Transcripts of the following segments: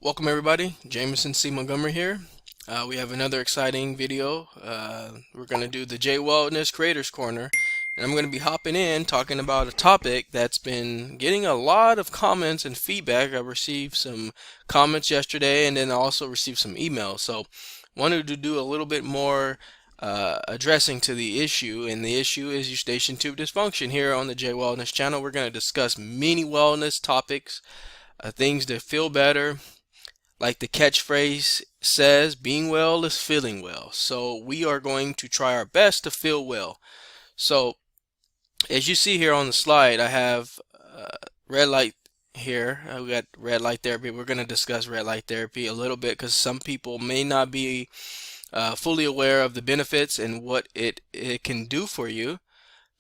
Welcome everybody, Jameson C. Montgomery here. We have another exciting video. We're going to do the J Wellness Creators Corner, and I'm going to be hopping in talking about a topic that's been getting a lot of comments and feedback. I received some comments yesterday and then I also received some emails. So wanted to do a little bit more addressing to the issue, and the issue is Eustachian Tube Dysfunction. Here on the J Wellness channel, we're going to discuss many wellness topics, things to feel better. Like the catchphrase says, being well is feeling well. So we are going to try our best to feel well. So as you see here on the slide, I have red light here. We got red light therapy. We're going to discuss red light therapy a little bit because some people may not be fully aware of the benefits and what it can do for you.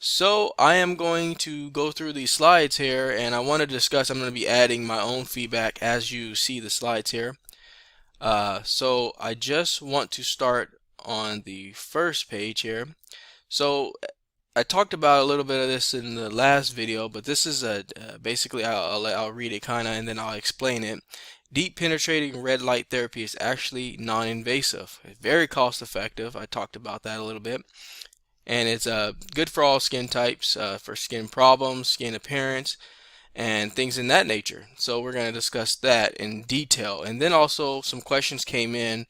So I am going to go through these slides here, and I want to discuss, I'm going to be adding my own feedback as you see the slides here. So I just want to start on the first page here. So I talked about a little bit of this in the last video, but this is basically I'll read it kind of and then I'll explain it. Deep penetrating red light therapy is actually non-invasive, very cost effective. I talked about that a little bit. And it's good for all skin types, for skin problems, skin appearance, and things in that nature. So we're going to discuss that in detail. And then also some questions came in,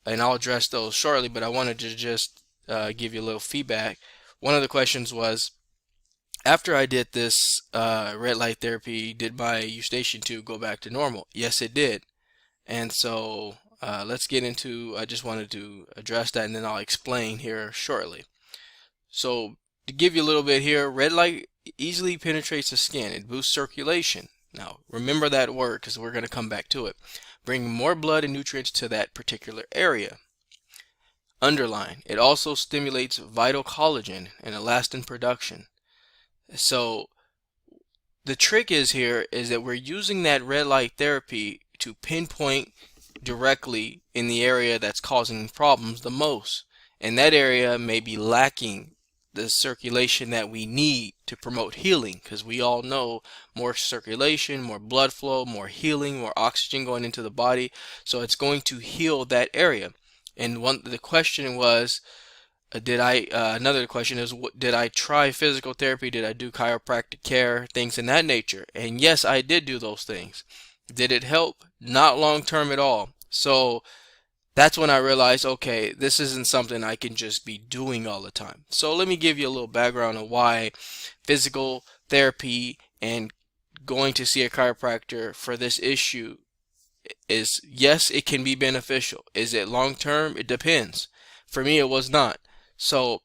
and I'll address those shortly, but I wanted to just give you a little feedback. One of the questions was, after I did this red light therapy, did my eustachian tube go back to normal? Yes, it did. And so let's get into, I just wanted to address that and then I'll explain here shortly. So to give you a little bit here, red light easily penetrates the skin. It boosts circulation. Now remember that word because we're going to come back to it. Bringing more blood and nutrients to that particular area. Underline, it also stimulates vital collagen and elastin production. So the trick is here is that we're using that red light therapy to pinpoint directly in the area that's causing problems the most, and that area may be lacking the circulation that we need to promote healing, because we all know more circulation, more blood flow, more healing, more oxygen going into the body, so it's going to heal that area. And the question was, another question is, did I try physical therapy? Did I do chiropractic care, things in that nature? And yes, I did do those things. Did it help? Not long term at all. So that's when I realized, okay, this isn't something I can just be doing all the time. So let me give you a little background on why physical therapy and going to see a chiropractor for this issue is, yes, it can be beneficial. Is it long term? It depends. For me, it was not. So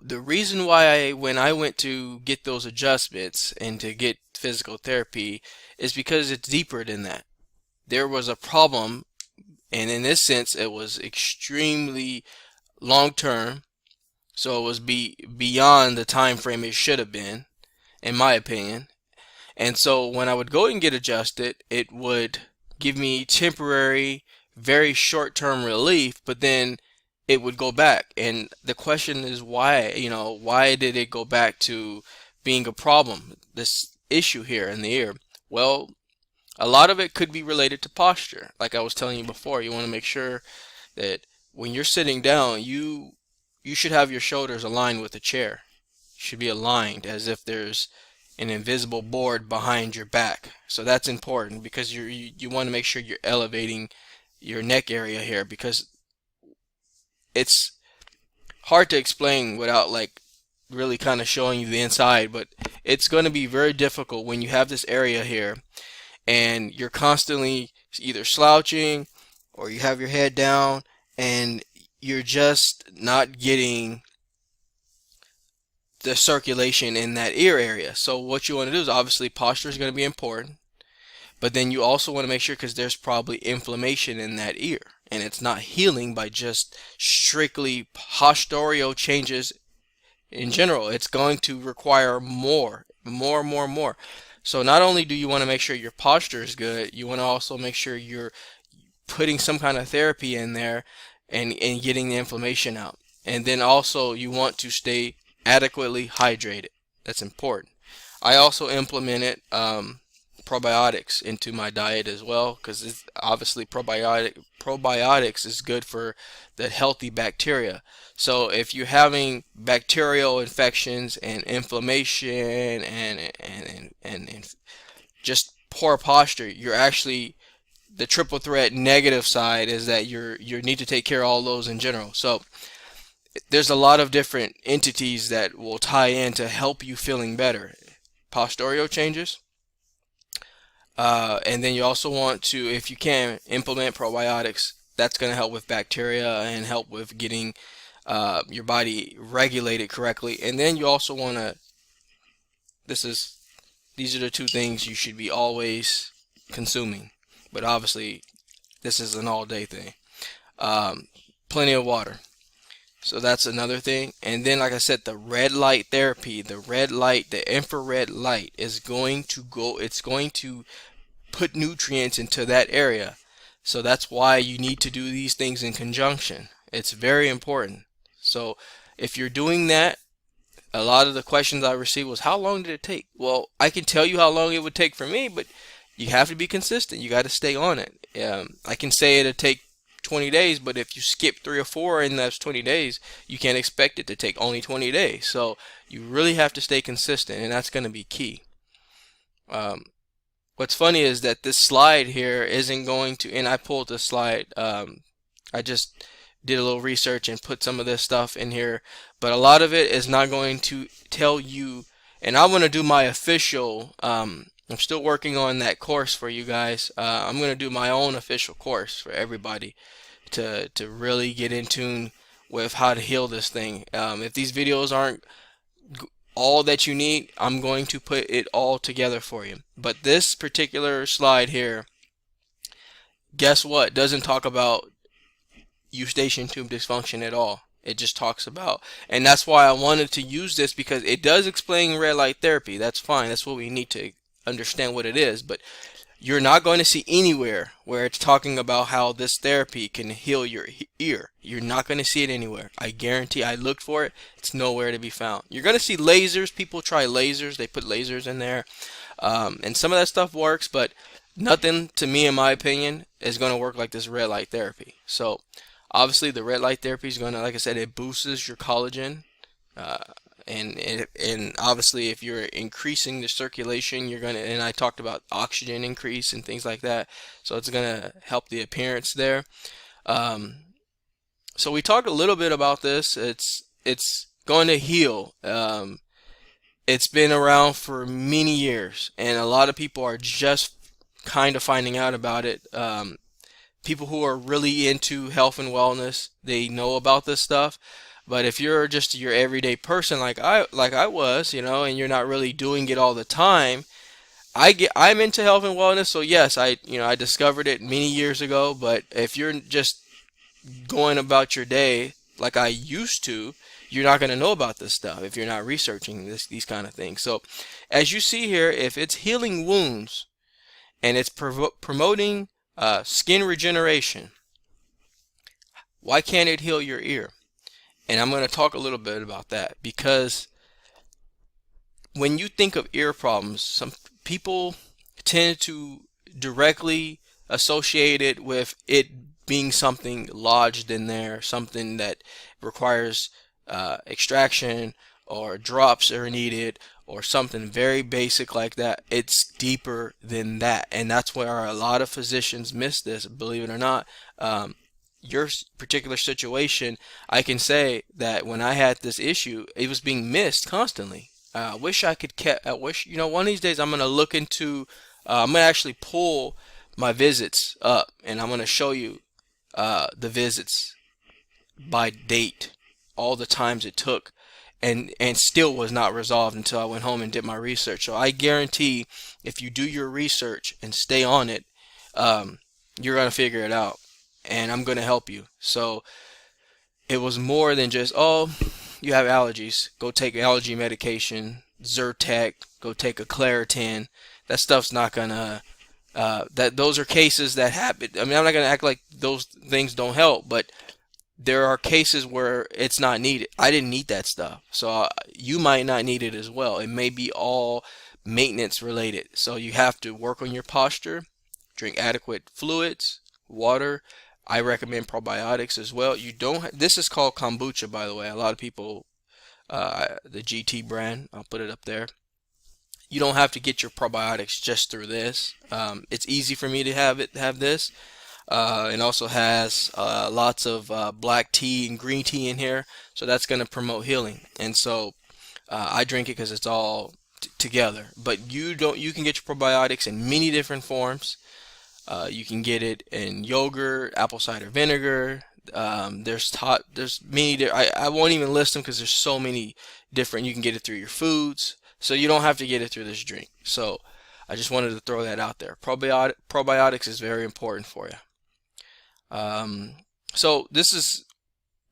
the reason why when I went to get those adjustments and to get physical therapy is because it's deeper than that. There was a problem, and in this sense it was extremely long term, so it was beyond the time frame it should have been, in my opinion. And so when I would go and get adjusted, it would give me temporary, very short-term relief, but then it would go back. And the question is why, why did it go back to being a problem, this issue here in the ear? Well, a lot of it could be related to posture. Like I was telling you before, you want to make sure that when you're sitting down, you should have your shoulders aligned with the chair. You should be aligned as if there's an invisible board behind your back. So that's important because you want to make sure you're elevating your neck area here, because it's hard to explain without like really kind of showing you the inside, but it's going to be very difficult when you have this area here and you're constantly either slouching or you have your head down and you're just not getting the circulation in that ear area. So what you want to do is, obviously posture is going to be important, but then you also want to make sure, because there's probably inflammation in that ear and it's not healing by just strictly postural changes in general. It's going to require more. So not only do you want to make sure your posture is good, you want to also make sure you're putting some kind of therapy in there and getting the inflammation out. And then also you want to stay adequately hydrated. That's important. I also implemented probiotics into my diet as well, because it's obviously probiotics is good for the healthy bacteria. So if you're having bacterial infections and inflammation and just poor posture, you're actually, the triple threat negative side is that you need to take care of all those in general. So there's a lot of different entities that will tie in to help you feeling better. Postural changes, and then you also want to, if you can, implement probiotics. That's going to help with bacteria and help with getting your body regulated correctly. And then you also want to, these are the two things you should be always consuming. But obviously, this is an all-day thing. Plenty of water. So that's another thing. And then, like I said, the red light therapy, the red light, the infrared light is going to go, it's going to put nutrients into that area. So that's why you need to do these things in conjunction. It's very important. So if you're doing that, a lot of the questions I received was, how long did it take? Well, I can tell you how long it would take for me, but you have to be consistent. You got to stay on it. I can say it'll take 20 days, but if you skip 3 or 4 in those 20 days, you can't expect it to take only 20 days. So you really have to stay consistent, and that's going to be key. What's funny is that this slide here isn't going to, and I pulled this slide, I just did a little research and put some of this stuff in here, but a lot of it is not going to tell you, and I want to do my official, I'm still working on that course for you guys. I'm going to do my own official course for everybody to really get in tune with how to heal this thing. If these videos aren't all that you need, I'm going to put it all together for you. But this particular slide here, guess what? Doesn't talk about Eustachian tube dysfunction at all. It just talks about, and that's why I wanted to use this, because it does explain red light therapy. That's fine. That's what we need to understand what it is, but you're not going to see anywhere where it's talking about how this therapy can heal your ear. You're not going to see it anywhere. I guarantee. I looked for it. It's nowhere to be found. You're going to see lasers. People try lasers. They put lasers in there, and some of that stuff works, but nothing, to me, in my opinion, is going to work like this red light therapy. So obviously the red light therapy is going to, like I said, it boosts your collagen. And obviously, if you're increasing the circulation, you're gonna, and I talked about oxygen increase and things like that, so it's gonna help the appearance there. So we talked a little bit about this. It's going to heal. It's been around for many years, and a lot of people are just kind of finding out about it. People who are really into health and wellness, they know about this stuff. But if you're just your everyday person like I was, you know, and you're not really doing it all the time, I'm into health and wellness, so yes, I discovered it many years ago. But if you're just going about your day like I used to, you're not going to know about this stuff if you're not researching these kind of things. So as you see here, if it's healing wounds and it's promoting skin regeneration, why can't it heal your ear? And I'm going to talk a little bit about that, because when you think of ear problems, some people tend to directly associate it with it being something lodged in there, something that requires extraction, or drops are needed, or something very basic like that. It's deeper than that, and that's where a lot of physicians miss this, believe it or not. Your particular situation, I can say that when I had this issue, it was being missed constantly. I wish I could I wish, one of these days I'm going to look into, I'm going to actually pull my visits up, and I'm going to show you the visits by date, all the times it took, and still was not resolved until I went home and did my research. So I guarantee if you do your research and stay on it, you're going to figure it out. And I'm going to help you. So it was more than just, oh, you have allergies, go take allergy medication, Zyrtec, go take a Claritin. That stuff's not going to, those are cases that happen. I mean, I'm not going to act like those things don't help, but there are cases where it's not needed. I didn't need that stuff. So you might not need it as well. It may be all maintenance related. So you have to work on your posture, drink adequate fluids, water. I recommend probiotics as well. You don't. This is called kombucha, by the way. A lot of people, the GT brand, I'll put it up there. You don't have to get your probiotics just through this. It's easy for me to have this. It also has lots of black tea and green tea in here, so that's going to promote healing. And so I drink it because it's all together. But you can get your probiotics in many different forms. You can get it in yogurt, apple cider vinegar. There's many. I won't even list them because there's so many different. You can get it through your foods, so you don't have to get it through this drink. So I just wanted to throw that out there. Probiotics is very important for you. So this is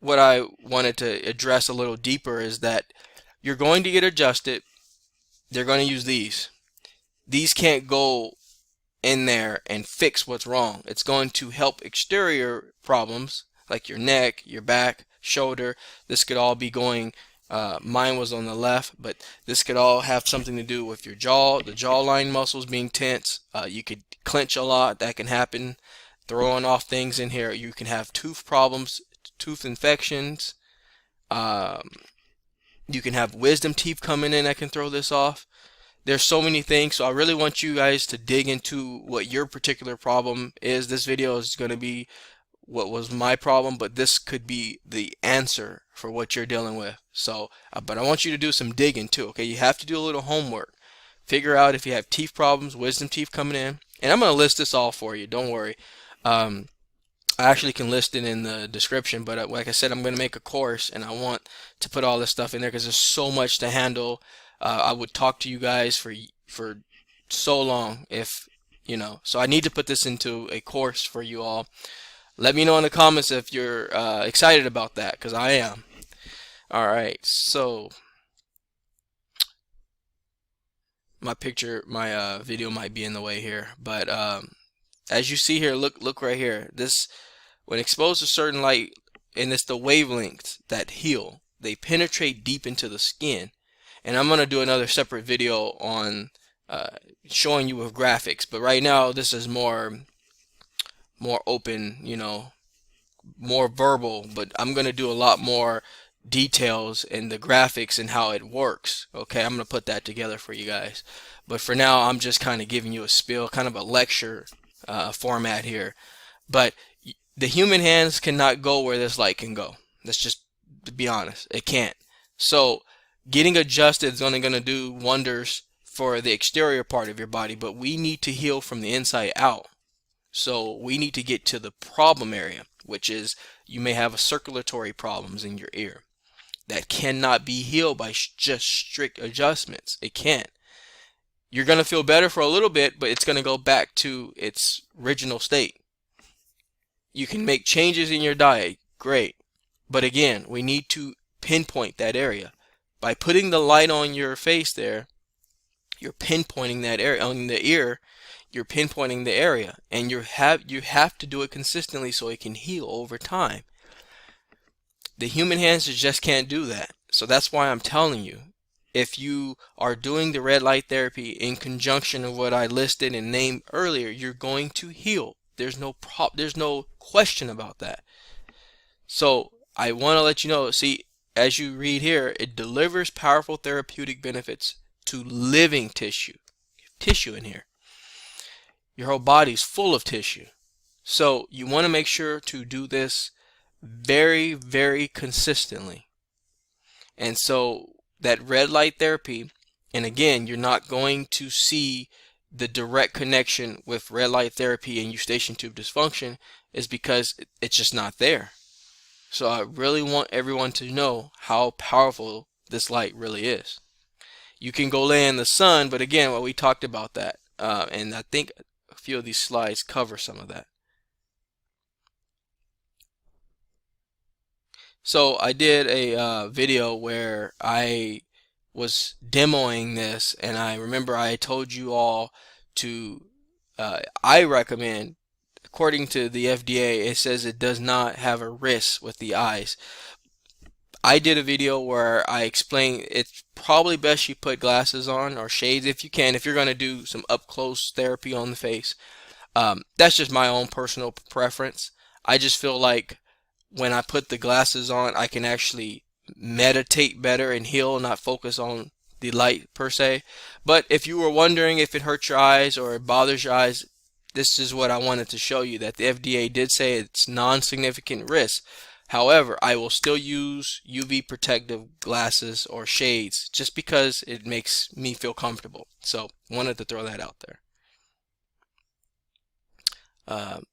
what I wanted to address a little deeper, is that you're going to get adjusted. They're going to use these. These can't go in there and fix what's wrong. It's going to help exterior problems like your neck, your back, shoulder. This could all be going, mine was on the left, but this could all have something to do with your jaw, the jawline muscles being tense. You could clench a lot. That can happen. Throwing off things in here. You can have tooth problems, tooth infections. You can have wisdom teeth coming in that can throw this off. There's so many things, so I really want you guys to dig into what your particular problem is. This video is going to be what was my problem, but this could be the answer for what you're dealing with. So, but I want you to do some digging too, okay? You have to do a little homework. Figure out if you have teeth problems, wisdom teeth coming in. And I'm going to list this all for you, don't worry. I actually can list it in the description, but like I said, I'm going to make a course, and I want to put all this stuff in there because there's so much to handle. I would talk to you guys for so long if, you know. So I need to put this into a course for you all. Let me know in the comments if you're excited about that, because I am. All right, so my video might be in the way here, but as you see here, look right here. This, when exposed to certain light, and it's the wavelengths that heal. They penetrate deep into the skin. And I'm gonna do another separate video on showing you with graphics. But right now, this is more open, you know, more verbal. But I'm gonna do a lot more details in the graphics and how it works. Okay, I'm gonna put that together for you guys. But for now, I'm just kind of giving you a spiel, kind of a lecture format here. But the human hands cannot go where this light can go. Let's just be honest, it can't. So getting adjusted is only going to do wonders for the exterior part of your body, but we need to heal from the inside out. So we need to get to the problem area, which is you may have a circulatory problems in your ear that cannot be healed by just strict adjustments. It can't. You're going to feel better for a little bit, but it's going to go back to its original state. You can make changes in your diet, great. But again, we need to pinpoint that area. By putting the light on your face there, you're pinpointing that area. On the ear, you're pinpointing the area. And you have to do it consistently so it can heal over time. The human hands just can't do that. So that's why I'm telling you, if you are doing the red light therapy in conjunction with what I listed and named earlier, you're going to heal. There's no question about that. So I want to let you know, see, as you read here, it delivers powerful therapeutic benefits to living tissue. Tissue in here. Your whole body's full of tissue. So you want to make sure to do this very, very consistently. And so that red light therapy, and again, you're not going to see the direct connection with red light therapy and Eustachian tube dysfunction, is because it's just not there. So I really want everyone to know how powerful this light really is. You can go lay in the sun, but again, well, we talked about that, and I think a few of these slides cover some of that. So I did a video where I was demoing this, and I remember I told you all to, I recommend, according to the FDA, it says it does not have a risk with the eyes. I did a video where I explained it's probably best you put glasses on or shades if you can, if you're going to do some up close therapy on the face. That's just my own personal preference. I just feel like when I put the glasses on, I can actually meditate better and heal, not focus on the light per se. But if you were wondering if it hurts your eyes or it bothers your eyes, this is what I wanted to show you, that the FDA did say it's non-significant risk. However, I will still use UV protective glasses or shades just because it makes me feel comfortable. So wanted to throw that out there.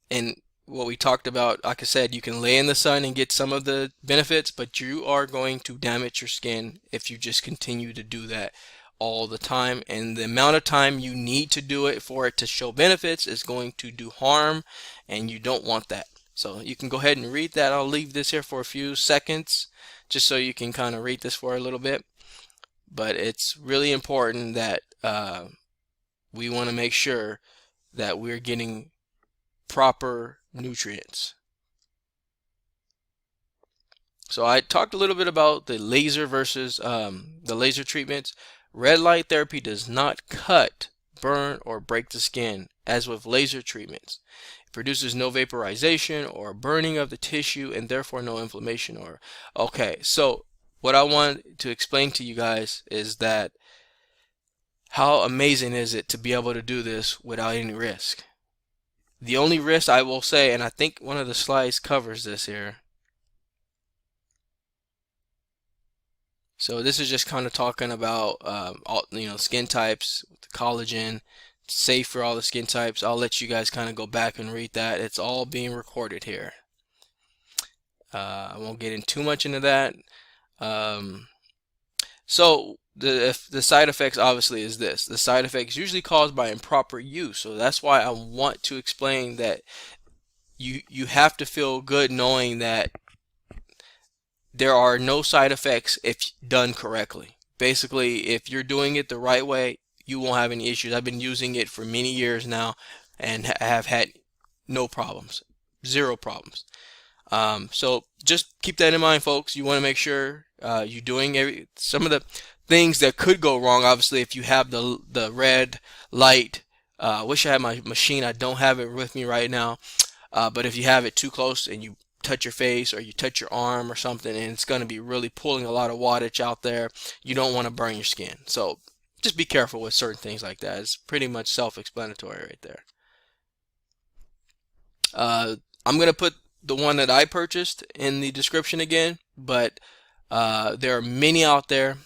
And what we talked about, like I said, you can lay in the sun and get some of the benefits, but you are going to damage your skin if you just continue to do that all the time. And the amount of time you need to do it for it to show benefits is going to do harm, and you don't want that. So you can go ahead and read that. I'll leave this here for a few seconds just so you can kind of read this for a little bit. But it's really important that we want to make sure that we're getting proper nutrients. So I talked a little bit about the laser versus the laser treatments. Red light therapy does not cut, burn, or break the skin as with laser treatments. It produces no vaporization or burning of the tissue and therefore no inflammation. Or okay, so what I want to explain to you guys is that how amazing is it to be able to do this without any risk. The only risk I will say, and I think one of the slides covers this here. So this is just kind of talking about all, skin types, collagen, safe for all the skin types. I'll let you guys kind of go back and read that. It's all being recorded here. I won't get in too much into that. So the side effects obviously is this. The side effects usually caused by improper use. So that's why I want to explain that you have to feel good knowing that there are no side effects if done correctly. Basically, if you're doing it the right way, you won't have any issues. I've been using it for many years now and have had no problems, zero problems. So just keep that in mind, folks. You want to make sure you're doing some of the things that could go wrong. Obviously, if you have the red light, I wish I had my machine. I don't have it with me right now. But if you have it too close and you touch your face or you touch your arm or something, and it's going to be really pulling a lot of wattage out there, you don't want to burn your skin. So just be careful with certain things like that. It's pretty much self-explanatory right there. I'm going to put the one that I purchased in the description again, but there are many out there.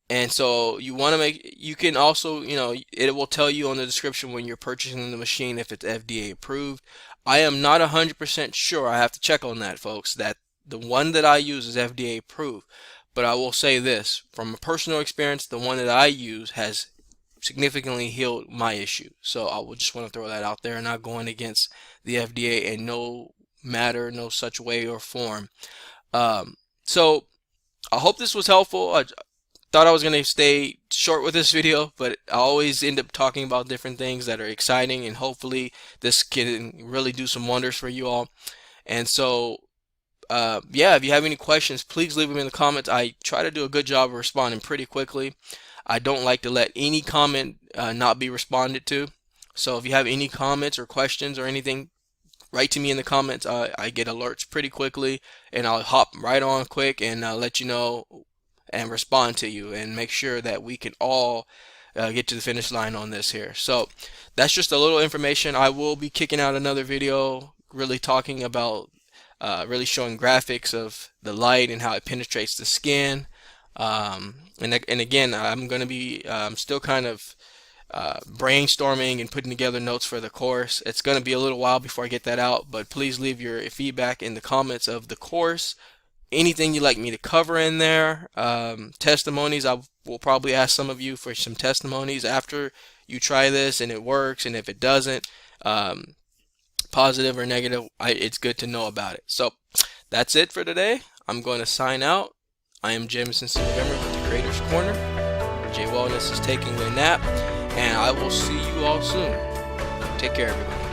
And so you want to you can also, it will tell you on the description when you're purchasing the machine if it's FDA approved. I am not 100% sure. I have to check on that, folks, that the one that I use is FDA approved. But I will say this, from a personal experience, the one that I use has significantly healed my issue. So I would just want to throw that out there, not going against the FDA in no matter, no such way or form. So I hope this was helpful. I thought I was going to stay short with this video, but I always end up talking about different things that are exciting, and hopefully this can really do some wonders for you all. And so yeah, if you have any questions, please leave them in the comments. I try to do a good job of responding pretty quickly. I don't like to let any comment not be responded to. So if you have any comments or questions or anything, write to me in the comments. I get alerts pretty quickly, and I'll hop right on quick and let you know and respond to you and make sure that we can all get to the finish line on this here. So that's just a little information. I will be kicking out another video really talking about really showing graphics of the light and how it penetrates the skin. And again, I'm going to be still kind of brainstorming and putting together notes for the course. It's going to be a little while before I get that out, but please leave your feedback in the comments of the course. Anything you'd like me to cover in there. Testimonies, I will probably ask some of you for some testimonies after you try this and it works, and if it doesn't, positive or negative, it's good to know about it. So that's it for today. I'm going to sign out. I am Jameson C. Montgomery with the Creator's Corner. J Wellness is taking a nap, and I will see you all soon. Take care, everyone.